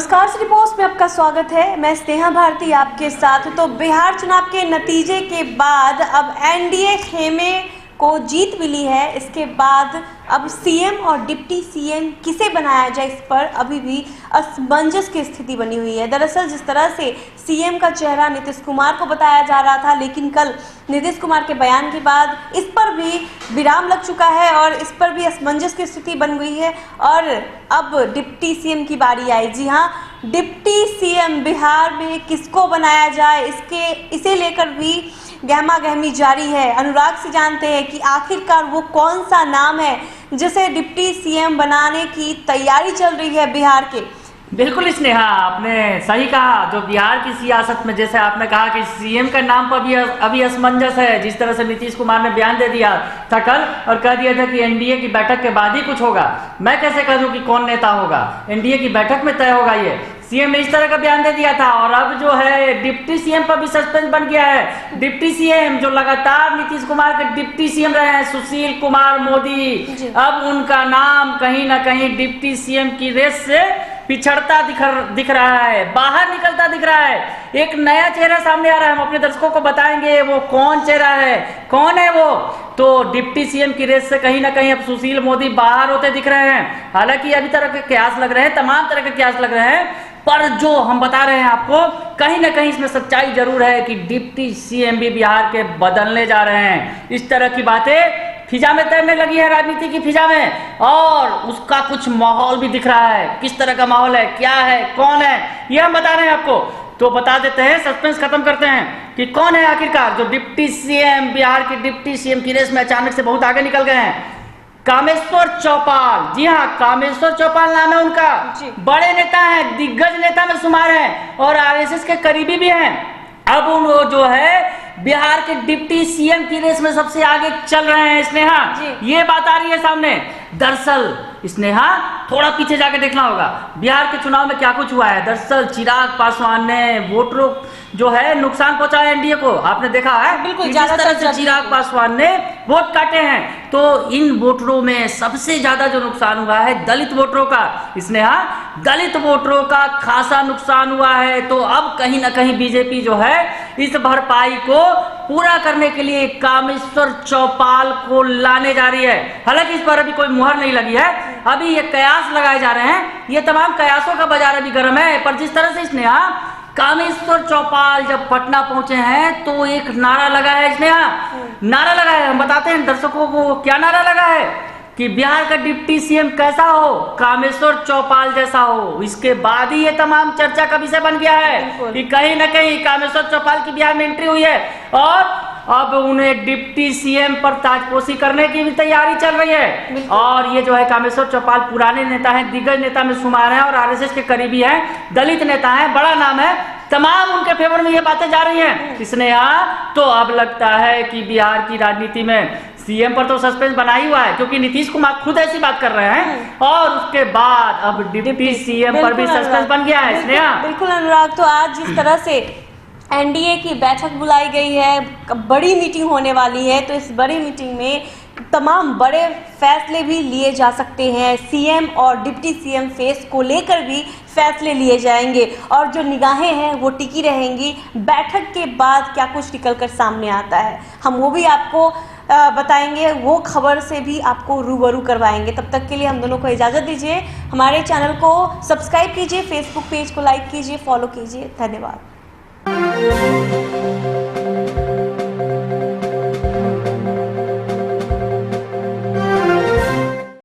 नमस्कार, city post में आपका स्वागत है। मैं स्नेहा भारती आपके साथ। तो बिहार चुनाव के नतीजे के बाद अब एनडीए खेमे को जीत मिली है। इसके बाद अब सीएम और डिप्टी सीएम किसे बनाया जाए, इस पर अभी भी असमंजस की स्थिति बनी हुई है। दरअसल जिस तरह से सीएम का चेहरा नीतीश कुमार को बताया जा रहा था, लेकिन कल नीतीश कुमार के बयान के बाद इस पर भी विराम लग चुका है और इस पर भी असमंजस की स्थिति बन गई है। और अब डिप्टी सीएम की बारी आई। जी हाँ, डिप्टी सीएम बिहार में किसको बनाया जाए, इसे लेकर भी गहमा गहमी जारी है। अनुराग से जानते हैं कि आखिरकार वो कौन सा नाम है जिसे डिप्टी सीएम बनाने की तैयारी चल रही है बिहार के। बिल्कुल स्नेहा, आपने सही कहा। जो बिहार की सियासत में, जैसे आपने कहा कि सीएम के नाम पर भी अभी असमंजस है। जिस तरह से नीतीश कुमार ने बयान दे दिया था कल और कह दिया था कि एनडीए की बैठक के बाद ही कुछ होगा। मैं कैसे कह दूं कि कौन नेता होगा, एनडीए की बैठक में तय होगा। ये सीएम ने इस तरह का बयान दे दिया था और अब जो है डिप्टी सीएम पर भी सस्पेंस बन गया है। डिप्टी सीएम जो लगातार नीतीश कुमार के डिप्टी सीएम रहे हैं, सुशील कुमार मोदी, अब उनका नाम कहीं ना कहीं डिप्टी सीएम की रेस से पिछड़ता दिख रहा है, बाहर निकलता दिख रहा है। एक नया चेहरा सामने आ रहा है। हम अपने दर्शकों को बताएंगे वो कौन चेहरा है, कौन है वो। तो डिप्टी सीएम की रेस से कहीं ना कहीं अब सुशील मोदी बाहर होते दिख रहे हैं। हालांकि अभी तरह के कयास लग रहे हैं, तमाम तरह के कयास लग रहे हैं, पर जो हम बता रहे हैं आपको, कहीं ना कहीं इसमें सच्चाई जरूर है कि डिप्टी सीएम भी बिहार के बदलने जा रहे हैं। इस तरह की बातें फिजा में तैरने लगी है, राजनीति की फिजा में, और उसका कुछ माहौल भी दिख रहा है। किस तरह का माहौल है, क्या है, कौन है, ये हम बता रहे हैं आपको। तो बता देते हैं, सस्पेंस खत्म करते हैं कि कौन है आखिरकार जो डिप्टी सीएम, बिहार के डिप्टी सीएम की रेस में अचानक से बहुत आगे निकल गए हैं। कामेश्वर चौपाल, जी हाँ, कामेश्वर चौपाल नाम है उनका। बड़े नेता हैं, दिग्गज नेता में शुमार हैं और आरएसएस के करीबी भी हैं। अब उन जो है बिहार के डिप्टी सीएम की रेस में सबसे आगे चल रहे हैं। स्नेहा, ये बात आ रही है सामने। दरअसल स्नेहा, थोड़ा पीछे जाके देखना होगा, बिहार के चुनाव में क्या कुछ हुआ है। दरअसल चिराग पासवान ने वोटरों जो है नुकसान पहुंचाया एनडीए को, आपने देखा है। बिल्कुल, जिस तरह से चिराग पासवान ने वोट काटे हैं, तो इन वोटरों में सबसे ज्यादा जो नुकसान हुआ है दलित वोटरों का। स्नेहा, दलित वोटरों का खासा नुकसान हुआ है। तो अब कहीं ना कहीं बीजेपी जो है इस भरपाई को पूरा करने के लिए कामेश्वर चौपाल को लाने जा रही है। हालांकि इस पर अभी कोई मुहर नहीं लगी है, अभी ये कयास लगाए जा रहे हैं। ये तमाम कयासों का बाजार अभी गर्म है। पर जिस तरह से स्नेहा कामेश्वर चौपाल जब पटना पहुंचे हैं तो एक नारा लगा है। स्नेहा, नारा लगा है, हम बताते हैं दर्शकों को क्या नारा लगा है कि बिहार का डिप्टी सीएम कैसा हो, कामेश्वर चौपाल जैसा हो। इसके बाद ही ये तमाम चर्चा का विषय बन गया है कि कहीं ना कहीं कामेश्वर चौपाल की बिहार में एंट्री हुई है और अब उन्हें डिप्टी सीएम पर ताजपोशी करने की भी तैयारी चल रही है। और ये जो है कामेश्वर चौपाल पुराने नेता हैं, दिग्गज नेता में शुमार हैं और आरएसएस के करीबी हैं, दलित नेता हैं, बड़ा नाम है। तमाम उनके फेवर में ये बातें जा रही हैं। स्नेहा, तो अब लगता है कि बिहार की राजनीति में सीएम पर तो सस्पेंस बना ही हुआ है, क्योंकि नीतीश कुमार खुद ऐसी बात कर रहे हैं और उसके बाद अब डिप्टी सीएम पर भी सस्पेंस बन गया है। स्नेहा, बिल्कुल अनुराग, तो आज जिस तरह से एनडीए की बैठक बुलाई गई है, बड़ी मीटिंग होने वाली है, तो इस बड़ी मीटिंग में तमाम बड़े फैसले भी लिए जा सकते हैं। सीएम और डिप्टी सीएम फेस को लेकर भी फैसले लिए जाएंगे और जो निगाहें हैं वो टिकी रहेंगी। बैठक के बाद क्या कुछ निकलकर सामने आता है, हम वो भी आपको बताएंगे, वो खबर से भी आपको रूबरू करवाएंगे। तब तक के लिए हम दोनों को इजाज़त दीजिए। हमारे चैनल को सब्सक्राइब कीजिए, फेसबुक पेज को लाइक कीजिए, फॉलो कीजिए। धन्यवाद।